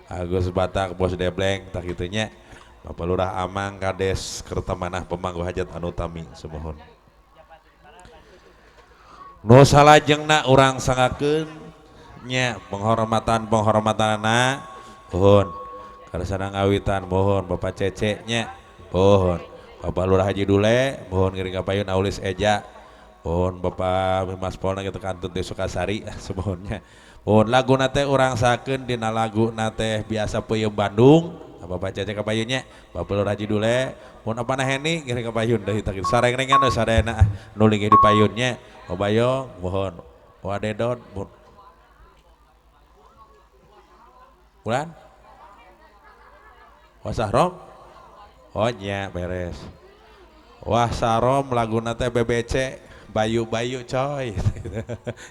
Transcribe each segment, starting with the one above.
Agus Batak Bos Debleng tak gitunya. Bapak Lurah Amang Kades Kertemanah Pemangku Hajat anu tami semohon. Nu salajengna urang sangakeun nya penghormatanna mohon. Kada sadang awitan mohon Bapak Cece nya mohon. Bapak Lurah Haji Dule mohon ngiring kapayun Aulis Eja. Mohon Bapak Mas Polna kita kantun teh Sukasari semohonnya. Mohon lagu nate urang sakeun dina lagu nate biasa peuyeum Bandung. Bapak Cece kapayunnya Bapak Lurah Haji Dule. Mohon apana Heni ngiring kapayun deui tah kitu. Sareng-rengan we sadayana nu linggih di payunnya. Obayong mohon. Wadedon mohon. Bulan? Wasahrom? Oh nya beres. Wasarom lagu nate BBC. Bayu-bayu coy.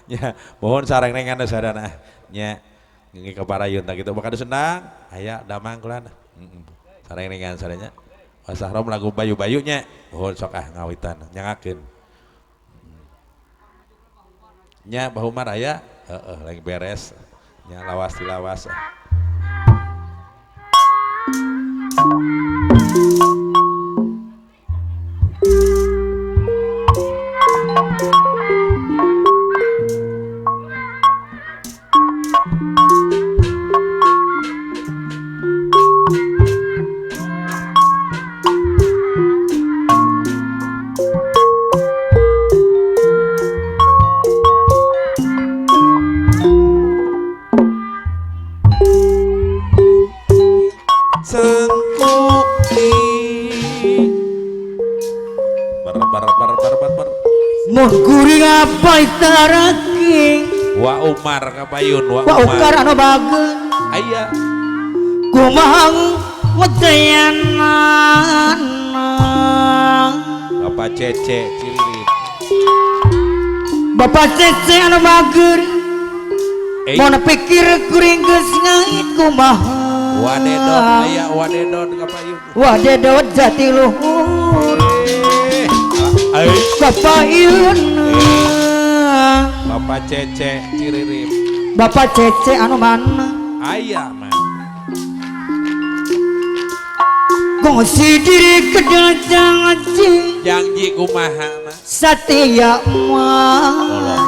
Nya mohon sareng-rengan sadana nya ngi kaparayun tah kitu bakal senang aya damang kulan. Sareng-rengan sadanya. Wasahrom lagu bayu-bayu nya mohon sok ngawitan nyangakeun. Nya bahumar aya lagi beres nya lawas dilawas. Mun kuring apa itaraking Wa Umar kapayun Wa Umar anu bageun aya kumahang medayanan Bapak Cece Cililin Bapak Cece anu bageun mun pikir kuring geus ngait kumaha Wadedon aya wadedon kapayun wadedon jatiluhur kapayun Bapak Cece Ciririm Bapak Cece anu mana aya mah gongsi diri kedel janji janji kumaha mah satia mah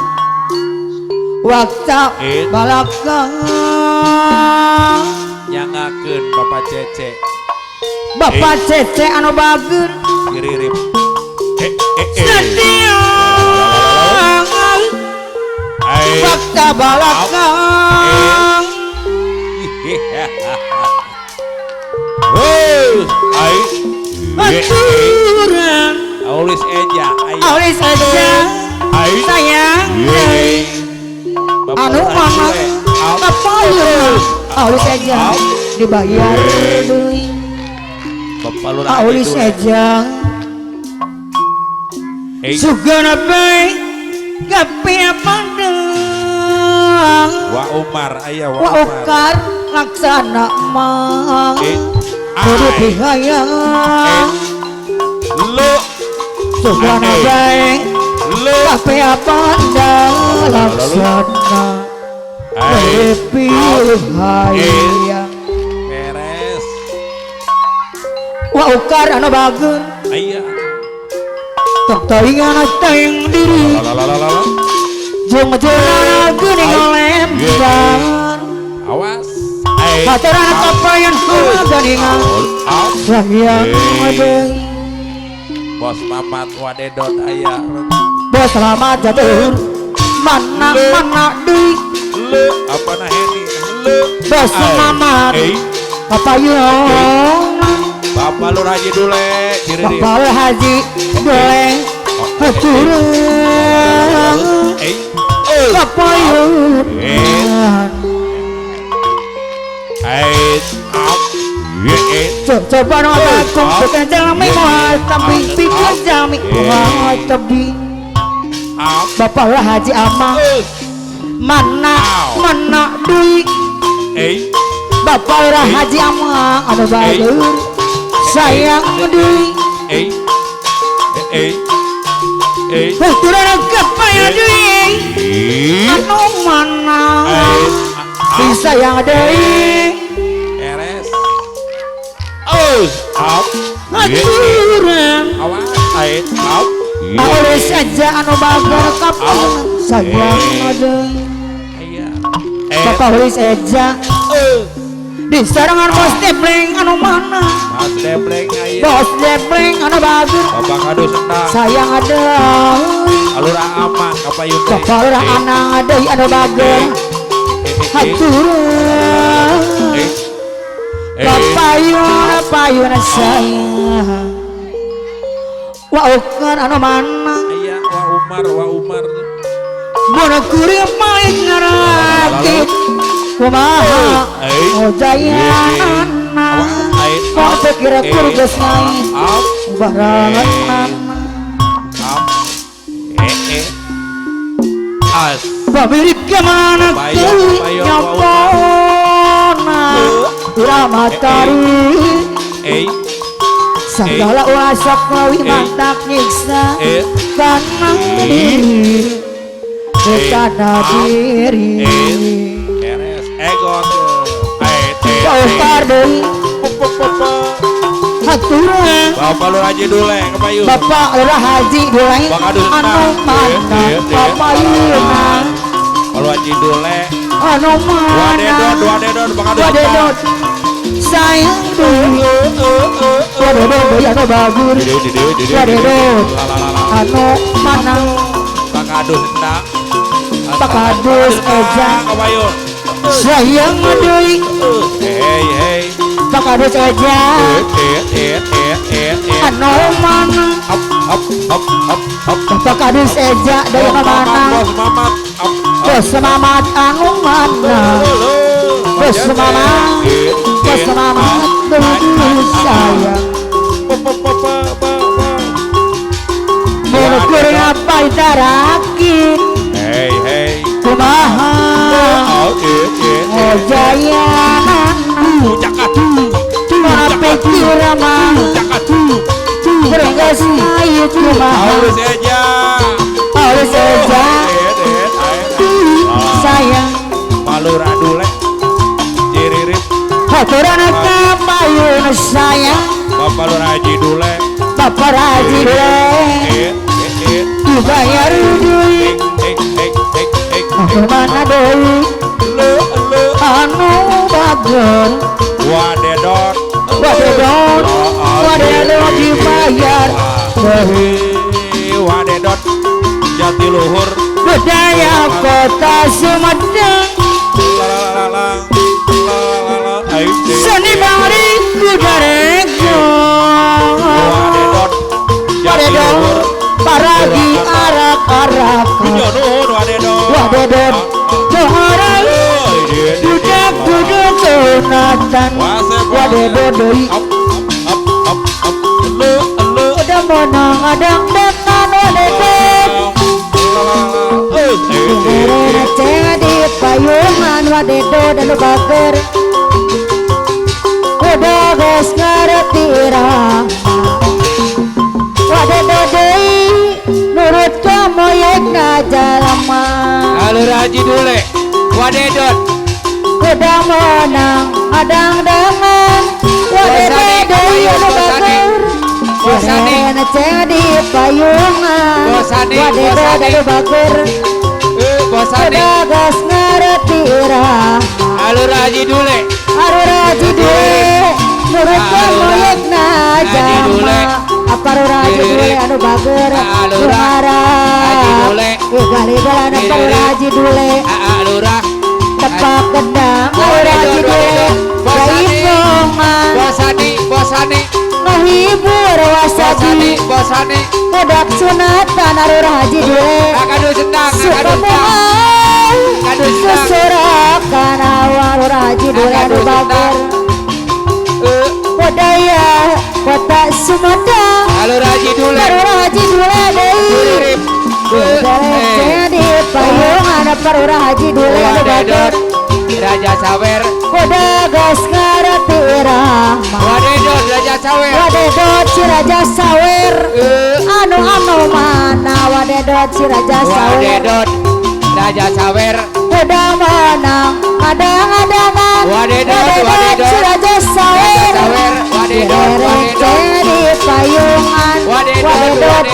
waktu balakang nyangakeun Bapak Cece Bapak Cece anu bageun Ciririm satia waktu balakang aturan Aulis Eja Aulis Eja sayang anu mama kapayun Aulis Eja dibayar deui Aulis Eja sugana bae gape pandang Wa Umar aya Wa Ukar laksana mah kudu pihayang lu sugana bae gape pandang laksana pihayang beres Wa Ukar anu bageun aya taingan tayang diri jeung jenana geuning lembar awas Pacaran kapayun geuningan sayang deui Bos Mamat Wadedon aya Bos selamat jatuh mana deui apana Heni Bos Mamat kapayun Bapak Lurah Haji Dule Ciririm Bapak Lurah Haji Dule haturang kapayun coba nota kumpukan jalami mual tapi pikir jami mual tapi Bapak Lurah Haji Amang mana duit Bapak Lurah Haji Amang anu bageun sayang duit Huturan kapaya deui anu mana disayang deui oleh saja anu bager kapung sayang ada Bapak Ulis Eja di sarangan bos debleng anu mana bos debleng anu bager Bapak kado senang sayang ada alura aman kapayun Bapak lurah anang ada anu bager haturah Papayun sayang waukan anu mana iya wa Umar Mana kuring main ngarakit kumaha jaya anak kok sekira kurgas naik barangan pemilik kemana nyopona ramatari segala wasak lawi mantak nyiksa tanah diri karena diri kau pardon haturan Bapak Lurah Haji Dule kapayun Bapak Lurah Haji Dule anu mana kapayunan Kalau Haji Dule anu mana wadedot sayang dulu wadedot ya anu bagur wadedot anu mana Pakadus entah Pakadus Eja kapayun sayang deui hey Pakadus Eja anu mana Pakadus Eja dari mana bos mamat anu mana bos mamat deui sayang Menukur apa itarakin hey kumaha jaya mana pikir mah berenggas ayu kumaha oleh saja sayang Lurah Dule jiririp haturan kapayun sayang Bapak Lurah Haji Dule Bapak Haji Dule dibayar duit mana deui anu bager wadedot dibayar wadedot Jatiluhur budaya kota Sumedang seni bari kudarego wadedot paragi arak-arakan wadedot joharan duduk sunatan wadedot deui udah menang adang dekan wadedot di payungan wadedot dan bager udah gas ngerti rama wadedot deui nurut kamu yekna jalma Lurah Haji Dule wadedot udah menang adang dengan wadedot deui anu bager di payungan wadedot anu bager udah gas ngerti rama Lurah Haji Dule nurut kamu yekna jalma apa Lurah Haji Dule anu bager Gali-galan apa Lurah Haji Dule Lurah tepak gendang Lurah Haji Dule jaipongan bosani ngehibur wasabi budak sunatan Lurah Haji Dule suka mual seserakan awal Lurah Haji Dule anu bager budaya kota Sumedang Lurah Haji Dule deui di payungan Lurah Haji Dule anu bager Raja Sawer udah gas ngerti rama wadedot si Raja Sawer anu mana wadedot si Raja Sawer Raja Sawer udah menang adang-adangan wadedot si Raja Sawer di payungan wadedot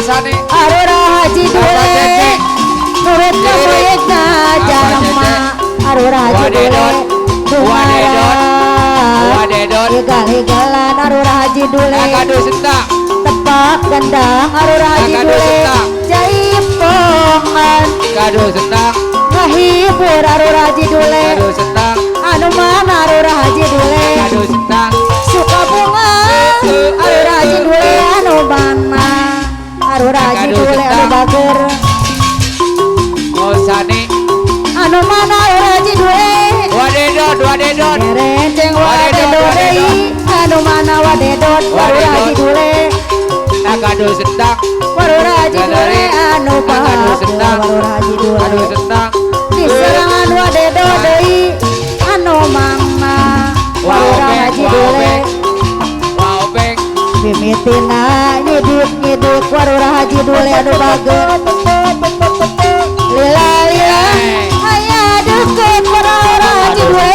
Sani Arura Haji Dule Nurut kebaikna jalma Arura Haji Dule Wadedot Igal-igalan Arura Haji Dule Kado sentak Tepak gendang Arura Haji Kado Dule sentak. Jaipongan Kado sentak Ngahibur Arura Haji Dule Kado sentak Anu mana Arura Haji Dule Kado sentak Suka bunga Arura Haji Dule anu mana Arura Haji Kado Dule anu sentak. bager Oh Sani Anu mana Arura Haji Dule Wadedot Kerenceng wadedot deui anu mana wadedot Arura Haji Dule Kado sentak Arura Haji Dule anu Kado sentak Arura Haji Dule Kado sentak diserangan wadedot deui anu mana Arura Haji Dule Wow beng mimitina nyidik Arura Haji Dule anu bager lila lila aya deket Arura Haji Dule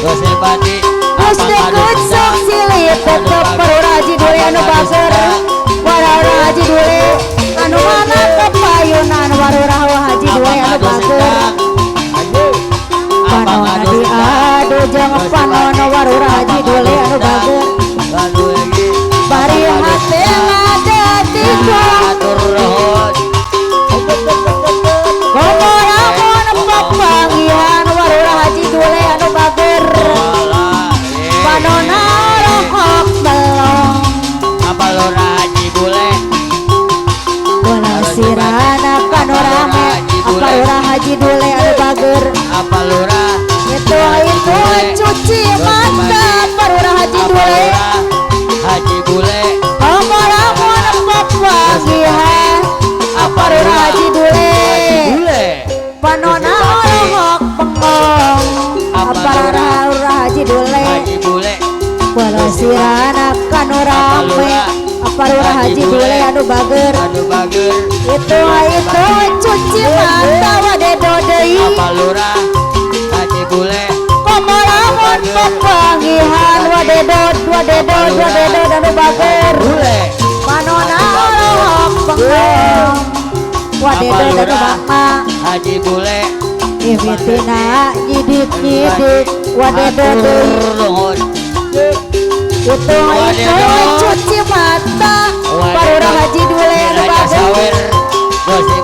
Gosip bati Terus deket sok silit tetep Arura Haji Dule anu bager Arura Haji Dule anu mana kepayunan Arura Haji Dule anu bager panon diadu jeung panon Arura Haji Dule anu bager bari hate ngadati Komoramon papanggihan Arura Haji Dule anu bager panona rohok belong bola sirana panorama Arura Haji Dule anu bager itu cuci mata Arura Haji Dule Komoramon papanggihan Arura Haji Dule panona rohok bengong Arura Haji Dule bola sirana kanu rame Arura Haji Dule anu bager itu cuci mata wadedot deui komoramon papanggihan wadedot anu bager panona rohok bengong wadedot anu bakma Haji Bule imitina nyidik wadedot deui itu cuci mata Arura Haji Dule anu bager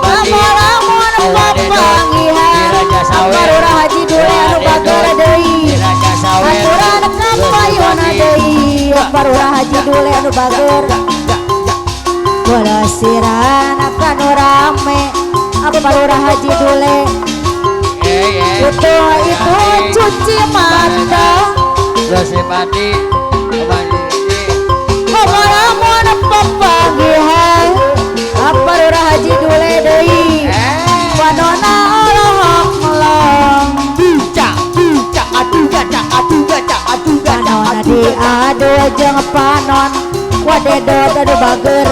komoramon papanggihan Arura Haji Dule anu bager deui aturan kapayuna deui Arura Haji Dule anu bager bola sirana kanu rame Arura Haji Dule itu cuci mata Gosipati komoramon papanggihan Arura Haji Dule deui panona rohok melong panona diadu jeung panon wadedot anu bager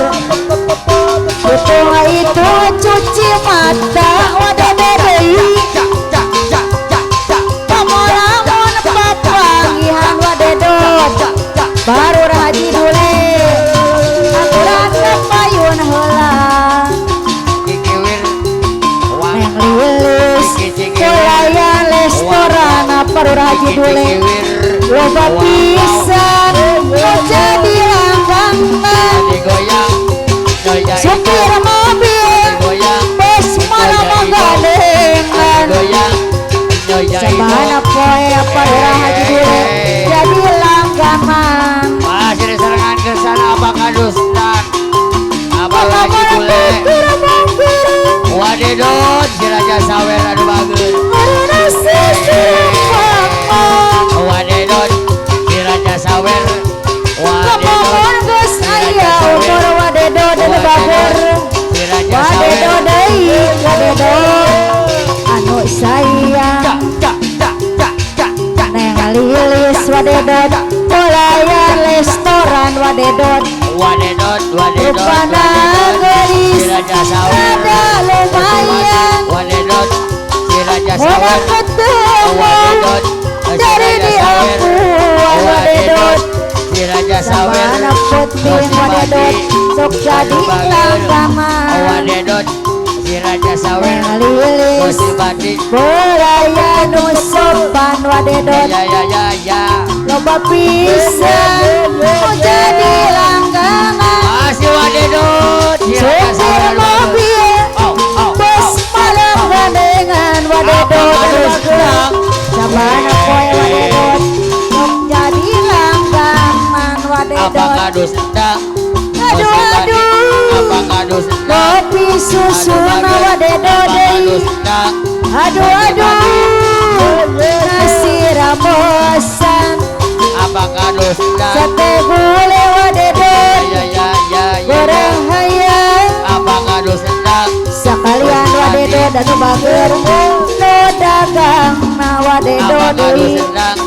itu cuci mata wadedot deui komoramon papanggihan wadedot Arura Haji Dule aturan kapayun heula neng lilis kulayan restoran Arura Haji Dule loba pisan jadi langganan supir mobil bus malah manggalengan sabana poe Arura Haji Dule jadi langganan masih diserangan ke sana apa kadustan apa lagi Bule wadedot si Raja Sawer anu bagus Arura sisirang wadedot si Raja Sawer komoron geus aya umur wadedot anu bager si Raja wadedot deui wadedot anu sayang neng lilis wadedot pelayan restoran wadedot rupana gelis ada lumayan orang ketemu dari di aku wadedot si Raja Sawer sabana poe Upin wadedot sok jadi langgaman Wadedot si Raja Sawer lilis Gusti Badi beraya nu sopan wadedot ya loba pisan nu jadi langganan si Wadedot si Raja supir Sawer mobil bus malam gandengan wadedot terus gerak sabana poe wadedot sok jadi langganan wadedot apakah dusendang aduh apakah dusendang kopi susu wadedot aduh nasi ramosan apakah dusendang sate gule wadedot ya goreng hayam apakah dusendang sekalian wadedot dan bager no dagang na wadedot apakah dusendang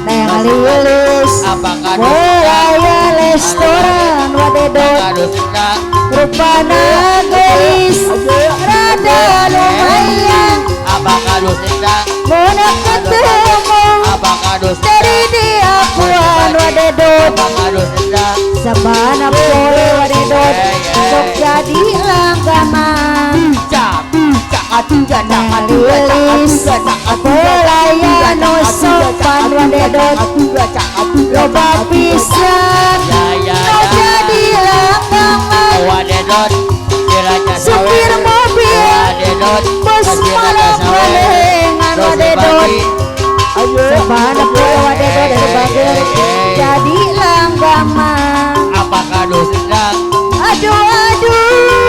neng lilis apakah beraya restoran wadedot dusendang rupana gelis rada lumayan apakah dusendang mona ketemu apakah dusendang dari dia kuan wadedot apakah dusendang sabana poe wadedot sok jadi langganan lilis pelayan no sopan wadedot loba pisan no jadi langganan Wadedot si Raja supir mobil Wadedot bus malam gandengan wadedot sabana poe wadedot dari bager jadi langgaman apakah dusendang aduh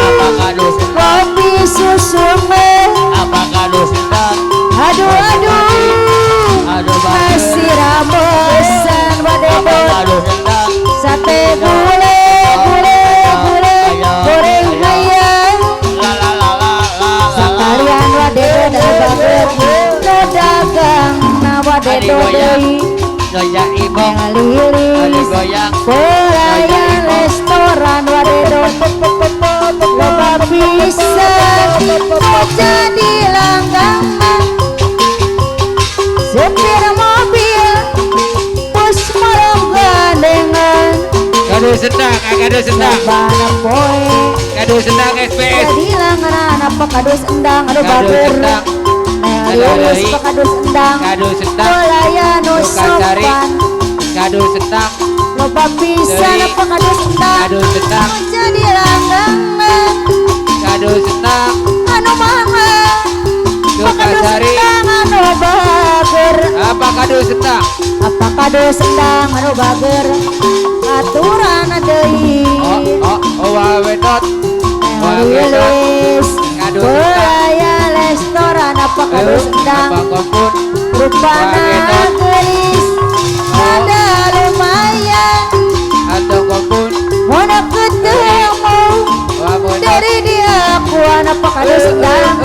apakah dusendang kopi susu meh apakah dusendang aduh nasi ramosan apakah wadedot dusendang sate gule goreng hayam sekalian wadedot dari bager no dagang na wadedot deui Noja Ibo lilis goyang pelayan restoran wadedot loba pisan jadi langganan supir mobil bus malam gandengan Kado sendang sabana poe Kado sendang SPS jadi langganan apa kadus endang anu Kado bager sendang lilis pakadus endang Kado sendang pelayan nu Tukang cari. sopan Kado sendang loba pisan Deui. apa kadus endang Kado sendang jadi langganan Kado sendang anu mama Tukang cari. anu bager Apa kado sendang apa kado sendang anu bager aturan deui Wadedot lilis Kado beraya restoran apa kado sendang apa kompun rupana gelis ada lumayan atau kompun mana ketemu dari dia kuan apa kado sendang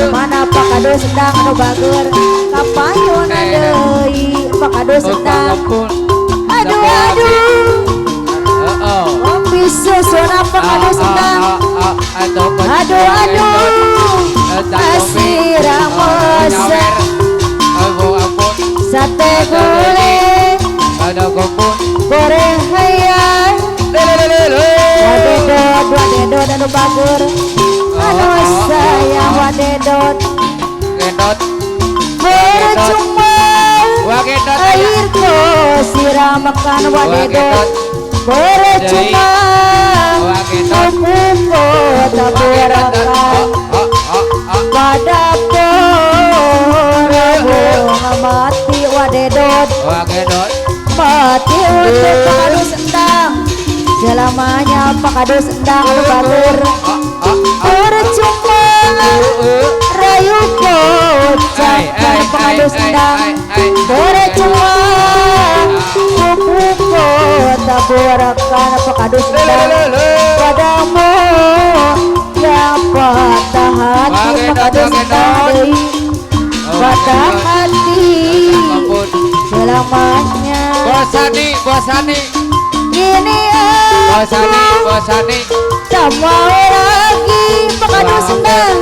mana apa kado sendang anu bager kapayun deui apa kado sendang aduh kopi susu apa kado sendang aduh nasi ramosan sate gule goreng hayam wadedot anu bager anu sayang wadedot percuma air ko siramakan wadedot percuma kuku taburakan pada bunga mati wadedot mati untuk pakadu sendang selamanya pakadu sendang anu bager percuma rayu kocak pakadu sendang percuma kuku taburakan pakadu sendang padamu yang patah hati pakadu sendang deui patah hati selamanya Bosani ini Bosani sama lagi pakadu sendang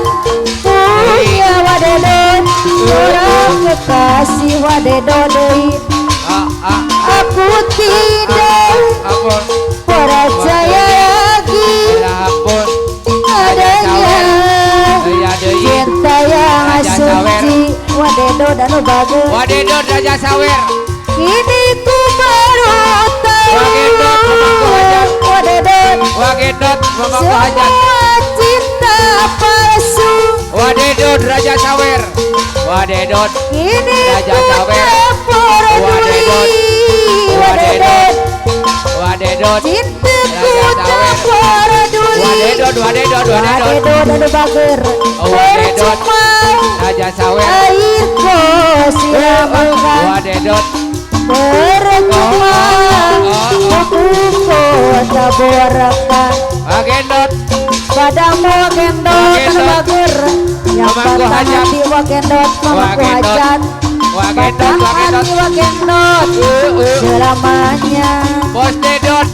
punya wadedot orang kekasih wadedot deui aku tidak Wadedot anu bagus Wadedot Raja Sawer. kini ku baru tahu Wagendot pemangku hajat. Wadedot Wagendot pemangku hajat. semua cinta palsu Wadedot Raja Sawer. Wadedot kini Raja ku Sawer. tak peduli Wadedot Wadedot cintaku Raja tak Sawer. peduli Wadedot Wadedot Wadedot anu bager Wadedot percuma Raja Sawer. air ko siramakan Wadedot percuma aku ko taborakan Wagendot padamu gendot anu bager yang Pemangku patah hajat. hati wagendot mamaku Wagendot. hajat Wagendot patah hati wagendot selamanya Bos Dedot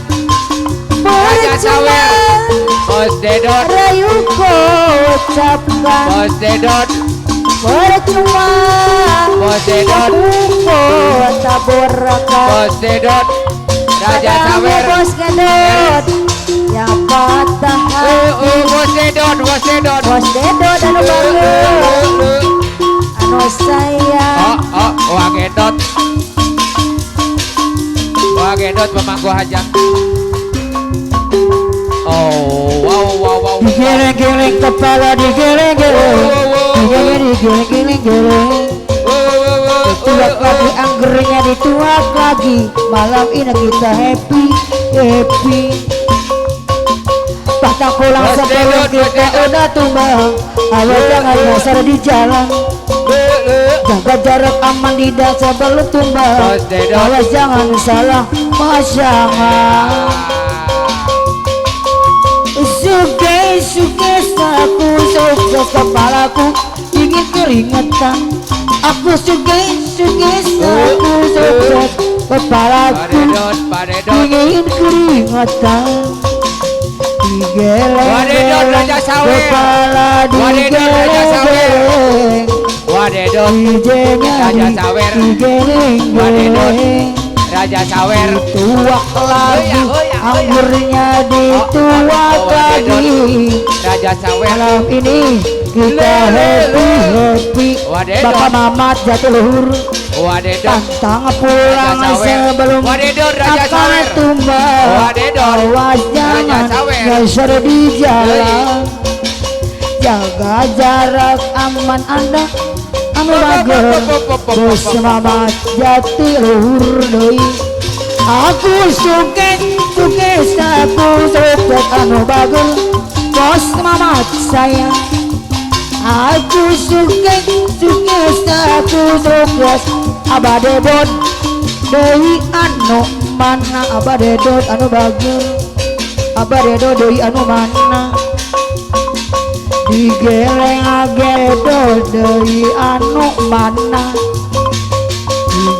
Raja Sawer. Bos Dedot rayu ko ucapkan Bos Dedot percuma Bos Dedot aku ko taborakan Bos Dedot Raja Sawer. bos gendot yang patah hati Bos Dedot Bos Dedot bos dedot anu bagus anu sayang Wagendot Wagendot pemangku hajat. Wow. digeleng-geleng kepala digeleng-geleng digeleng-geleng dituak lagi anggernya dituak lagi malam ini kita happy patah pulang sebelum kita udah tumbang awal jangan nyasar di jalan jaga jarak aman tidak sebelum tumbang awas jangan salah pasangan suge aku sukses kepalaku ingin keringetan aku suge aku sukses kepalaku Wadedot ingin keringetan Wadedot Raja digeleng Sawer. kepala Wadedot Raja Sawer. digeleng Wadedot DJ-nya Raja Sawer. digeleng-geleng Raja Sawer. tuak lagi anggurnya dituak lagi Raja Sawer. malam ini kita happy Wadedot. bapak mamat jatiluhur Wadedot pantang pulang Raja Sawer. sebelum Wadedot Raja akan Sawer. tumbang Wadedot awas jangan Raja Sawer. nyasar di jalan jaga jarak aman anda anu bager bos mamat jatiluhur deui aku sukses aku sukses anu bager bos mamat sayang aku sukses aku sukses abadedot deui anu mana abadedot anu bager abadedot deui anu mana digeleng agedot deui anu mana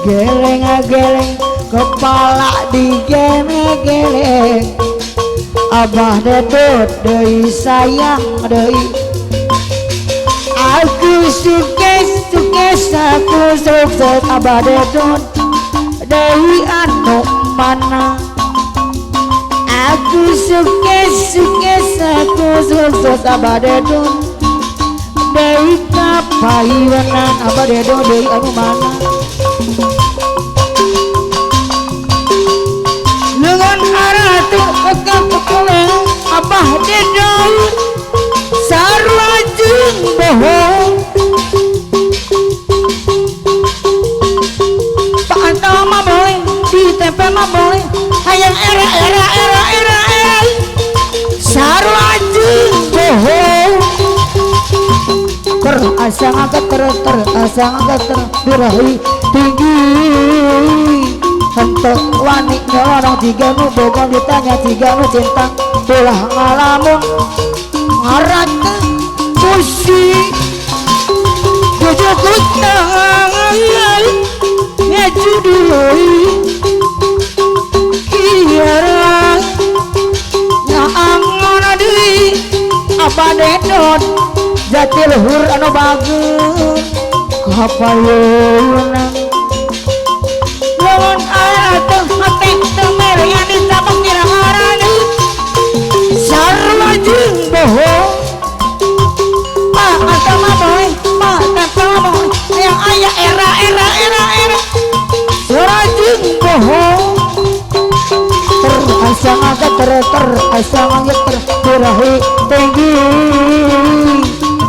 digeleng kepala digeleng abah dedot deui sayang deui aku sukses aku sukses abah dedot deui anu mana aku sukses aku sukses abah dedot deui kapaieunan abah dedot deui anu mana dengan arah tuh kekuleng abah dedot sarua jeung bohong pantau mah boleh ditempel mah boleh hayang era sarua jeung bohong asa ngangkat birahi tinggi henteu wani nyolong tiga nu bogong ditanya tiga nu cinta ulah ngalamun ngarat musik bujuk tangan ngejudui kiara nyaangon deui abadedot jatiluhur anu bagus kapayeunan lawan aya teh hati teu merengan disabang nyirang sarua jeung bohong anta mah boy tempel mah boy yang aya era Rajin bohong terasa ngagak terasa ngagak birahi tinggi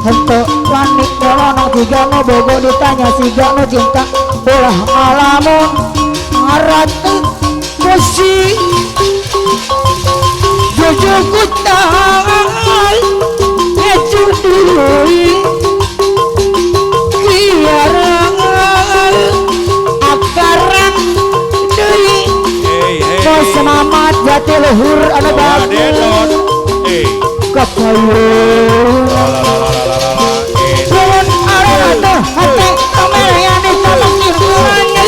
hentok wani nyolonong tiga ngobogo ditanya siga no cinta bolah ngalamun ngaratu musik jujur kutahal ngecur diri kiarangal akarang diri mau semangat jati luhur anu bagus kepayun turun arah hati kamerayan di tabang irkurannya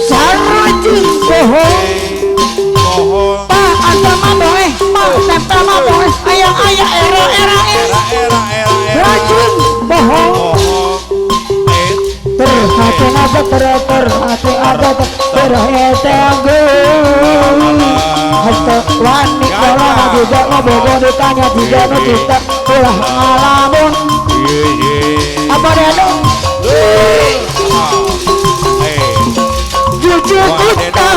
sarajin bohong pak anta maboe pak tempel maboe ayang era rajin bohong terhati ada terhati ada terhati hati wani kalau juga ngobogo ditanya tiga no kita ulah ngalamun apa dia dong jujur kita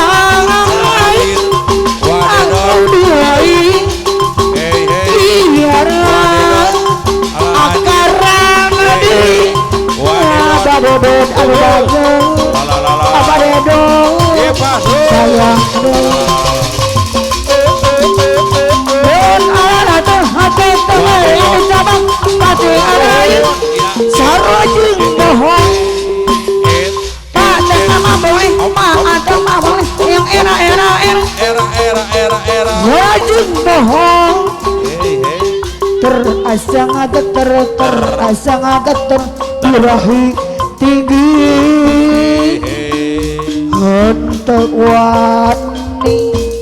aku dirai biaran akaran di ada bebet ada bagus apa dia dong sayang hati tengah yang dicabang pasti ada sarajin bohong tak tengah maboe ada maboe yang era sarajin bohong terasa ngaget birahi tinggi hentak wani